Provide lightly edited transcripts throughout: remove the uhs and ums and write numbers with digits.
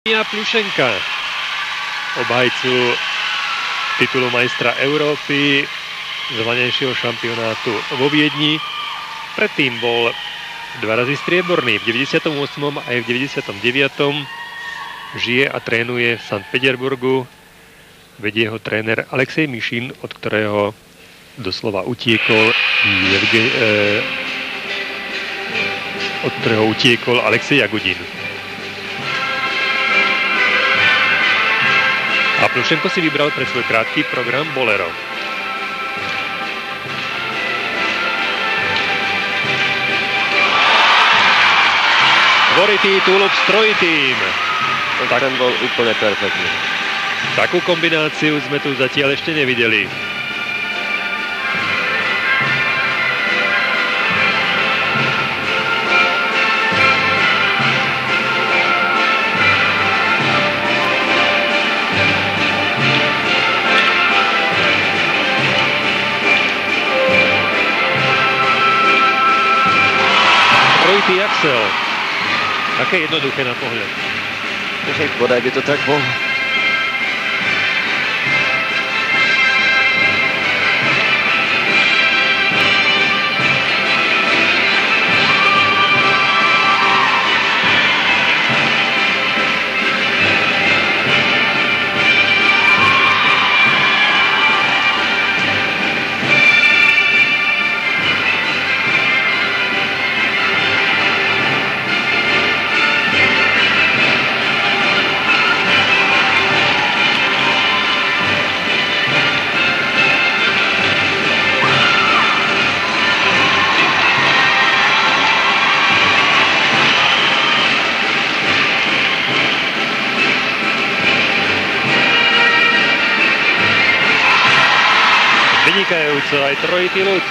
Plušenka, obhajcu titulu majstra Európy z vanejšieho šampionátu vo Viedni. Predtým bol dva razy strieborný v 98. aj v 99. Žije a trénuje v Sankt Peterburgu. Vedie ho tréner Alexej Mišin, od ktorého doslova utiekol Alexej Jagudin. A Plušenko si vybral pre svoj krátky program Bolero. Dvoritý túlup s trojitým. Tak ten bol úplne perfektný. Takú kombináciu sme tu zatiaľ ešte nevideli. Trojitý Axel. Také jednoduché na pohľad. Bodaj by to tak bol. Vynikajúco aj trojitý Luc.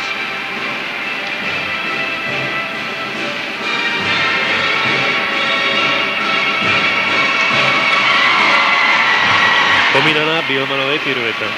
Spomínaná Bielmanovej pirueta.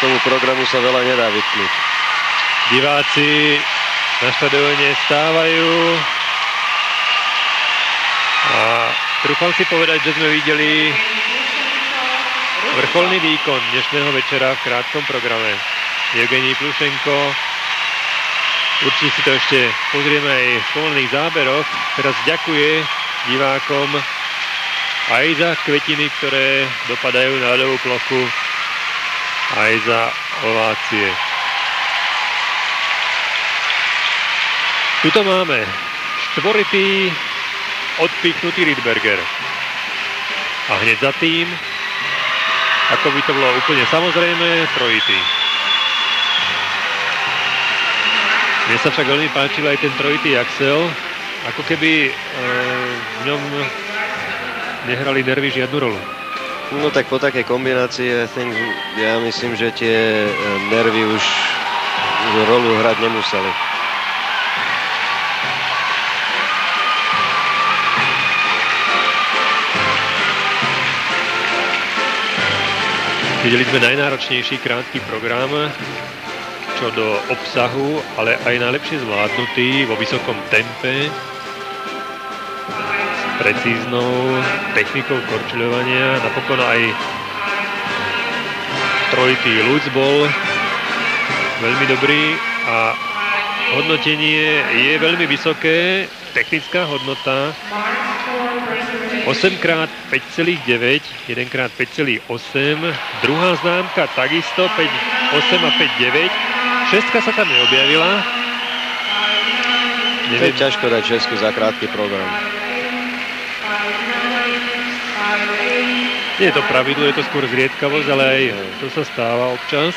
Tomu programu sa veľa nedá vytknúť. Diváci na štadióne stávajú a trúfam si povedať, že sme videli vrcholný výkon dnešného večera v krátkom programe. Evgenij Plušenko, určite si to ešte pozrieme aj v povolených záberoch. Teraz ďakuje divákom aj za kvetiny, ktoré dopadajú na ľadovú plochu, aj za ovácie. Tuto máme štvoritý odpichnutý Rydberger. A hneď za tým, ako by to bolo úplne samozrejme, trojitý. Mne sa však veľmi páčil aj ten trojitý Axel, ako keby v ňom nehrali nervy žiadnu rolu. No tak po takej kombinácii ja myslím, že tie nervy už rolu hrať nemuseli. Videli sme najnáročnejší krátky program, čo do obsahu, ale aj najlepšie zvládnutý vo vysokom tempe, precíznou technikou korčuľovania. Napokon aj trojitý Luc bol veľmi dobrý a hodnotenie je veľmi vysoké. Technická hodnota 8x5,9, 1x5,8, druhá známka takisto 5,8 a 5,9. Šestka sa tam neobjavila. To je ťažko dať šestku za krátky program. Nie je to pravidlo, je to skôr zriedkavosť, ale aj to sa stáva občas.